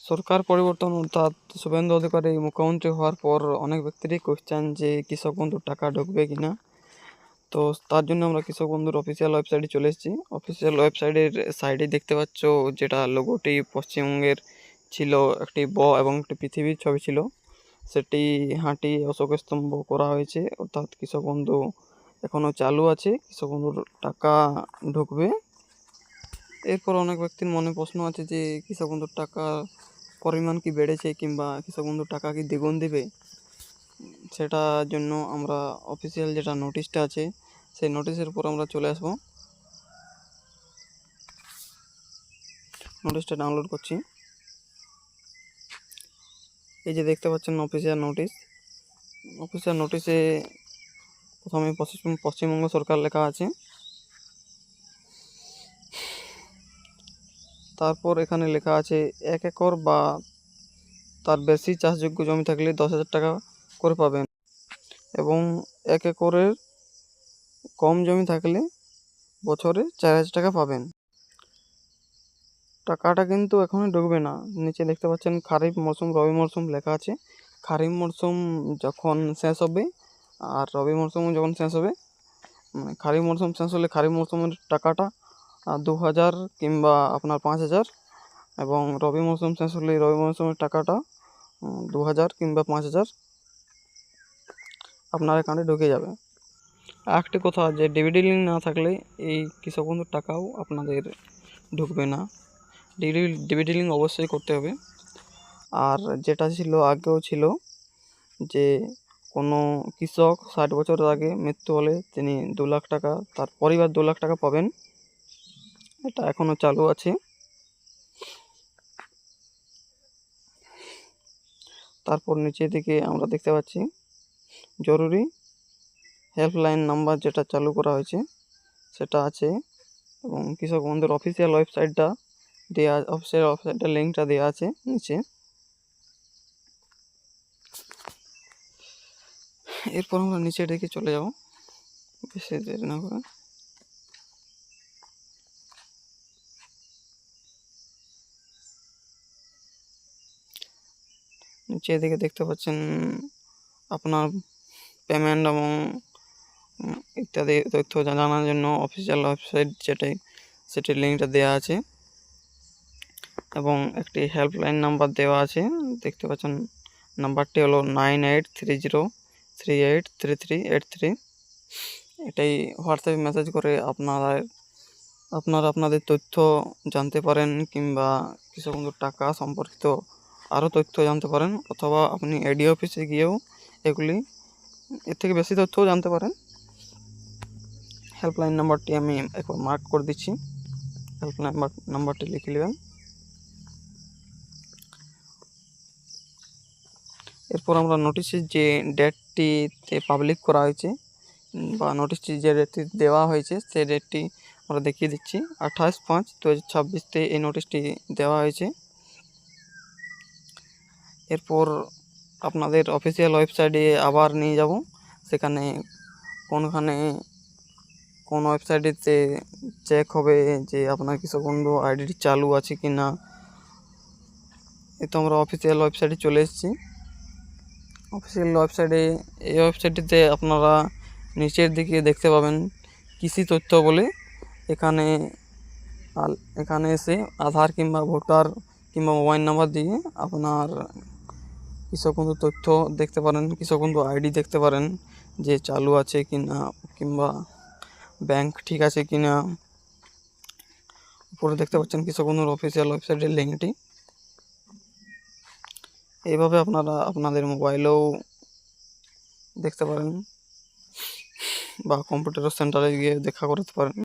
সরকার পরিবর্তন অর্থাৎ শুভেন্দু অধিকারী মুখ্যমন্ত্রী হওয়ার পর অনেক ব্যক্তিরই কোশ্চেন যে কৃষক বন্ধুর টাকা ঢুকবে কিনা। তো তার জন্য আমরা কৃষক বন্ধুর অফিসিয়াল ওয়েবসাইটে চলে এসেছি। অফিসিয়াল ওয়েবসাইটের সাইডে দেখতে পাচ্ছ যেটা লোগোটি পশ্চিমবঙ্গের ছিল, একটি এবং একটি পৃথিবীর ছবি ছিল, সেটি হাঁটি অশোক স্তম্ভ করা হয়েছে। অর্থাৎ কৃষক বন্ধু এখনও চালু আছে, কৃষক বন্ধুর টাকা ঢুকবে। এরপর অনেক ব্যক্তির মনে প্রশ্ন আছে যে কৃষক বন্ধুর টাকা পরিমাণ কি বেড়েছে কিংবা কৃষক বন্ধুর টাকা কি দ্বিগুণ দেবে। সেটার জন্য আমরা অফিসিয়াল যেটা নোটিশটা আছে সেই নোটিশের উপর আমরা চলে আসব। নোটিশটা ডাউনলোড করছি। এই যে দেখতে পাচ্ছেন অফিসিয়াল নোটিশ। অফিসিয়াল নোটিশে প্রথমে পশ্চিমবঙ্গ সরকার লেখা আছে, তারপর এখানে লেখা আছে 1 একর বা তার বেশি চাষযোগ্য জমি থাকলে 10,000 টাকা করে পাবেন এবং 1 একরের কম জমি থাকলে বছরে 4,000 টাকা পাবেন। টাকাটা কিন্তু এখনই ঢুকবে না। নিচে দেখতে পাচ্ছেন খারিফ মরশুম, রবি মরশুম লেখা আছে। খারিফ মরশুম যখন শেষ হবে আর রবি মরশুম যখন শেষ হবে, মানে খারিফ মরশুম শেষ হলে খারিফ মরশুমের টাকাটা 2,000 কিংবা আপনার 5,000, এবং রবি মরশুম শেষ হলে রবি মরশুমের টাকাটা 2,000 কিংবা 5,000 আপনার অ্যাকাউন্টে ঢুকে যাবে। আরেকটি কথা, যে ডিবিটি লিঙ্ক না থাকলে এই কৃষক বন্ধুর টাকাও আপনাদের ঢুকবে না। ডিবিটি লিঙ্ক অবশ্যই করতে হবে। আর যেটা ছিল আগেও ছিল যে কোনো কৃষক 60 বছরের আগে মৃত্যু হলে তিনি 2 লাখ টাকা, তার পরিবার 2 লাখ টাকা পাবেন। এটা এখনও চালু আছে। তারপর নিচের দিকে আমরা দেখতে পাচ্ছি জরুরি হেল্পলাইন নাম্বার যেটা চালু করা হয়েছে সেটা আছে, এবং কৃষক বন্ধুর অফিসিয়াল ওয়েবসাইটটা দেওয়া, অফিসিয়াল ওয়েবসাইটের লিঙ্কটা দেওয়া আছে নিচে। এরপর আমরা নিচের দিকে চলে যাব, বেশি দেরি না করে। নিচের দিকে দেখতে পাচ্ছেন আপনার পেমেন্ট এবং ইত্যাদি তথ্য জানার জন্য অফিসিয়াল ওয়েবসাইট সেটির লিঙ্কটা দেওয়া আছে এবং একটি হেল্পলাইন নাম্বার দেওয়া আছে। দেখতে পাচ্ছেন নাম্বারটি হলো 9830383383। এটাই হোয়াটসঅ্যাপে মেসেজ করে আপনারা আপনাদের তথ্য জানতে পারেন কিংবা কৃষক বন্ধুর টাকা সম্পর্কিত আরও তথ্য জানতে পারেন, অথবা আপনি এডি অফিসে গিয়েও এগুলি এর থেকে বেশি তথ্যও জানতে পারেন। হেল্পলাইন নাম্বারটি আমি একবার মার্ক করে দিচ্ছি, হেল্পলাইন নাম্বারটি লিখে নেবেন। এরপর আমরা নোটিশের যে ডেটটিতে পাবলিক করা হয়েছে বা নোটিশটি যে ডেটটি দেওয়া হয়েছে সেই ডেটটি আমরা দেখিয়ে দিচ্ছি। 28/5/2026 এই নোটিশটি দেওয়া হয়েছে। এরপর আপনাদের অফিসিয়াল ওয়েবসাইটে আবার নিয়ে যাব, সেখানে কোন ওয়েবসাইটেতে চেক হবে যে আপনার কৃষক বন্ধু আইডিটি চালু আছে কি না। এই তো আমরা অফিসিয়াল ওয়েবসাইটে চলে এসেছি। অফিসিয়াল ওয়েবসাইটে, এই ওয়েবসাইটটিতে আপনারা নিচের দিকে দেখতে পাবেন কৃষি তথ্য বলে। এখানে এসে আধার কিংবা ভোটার কিংবা মোবাইল নাম্বার দিয়ে আপনার কৃষক বন্ধু তথ্য দেখতে পারেন, কৃষক বন্ধু আইডি দেখতে পারেন যে চালু আছে কি না কিংবা ব্যাংক ঠিক আছে কি না। উপরে দেখতে পাচ্ছেন কৃষক বন্ধুর অফিসিয়াল ওয়েবসাইটের লিঙ্কটি। এইভাবে আপনারা আপনাদের মোবাইলেও দেখতে পারেন বা কম্পিউটার সেন্টারে গিয়ে দেখা করতে পারেন।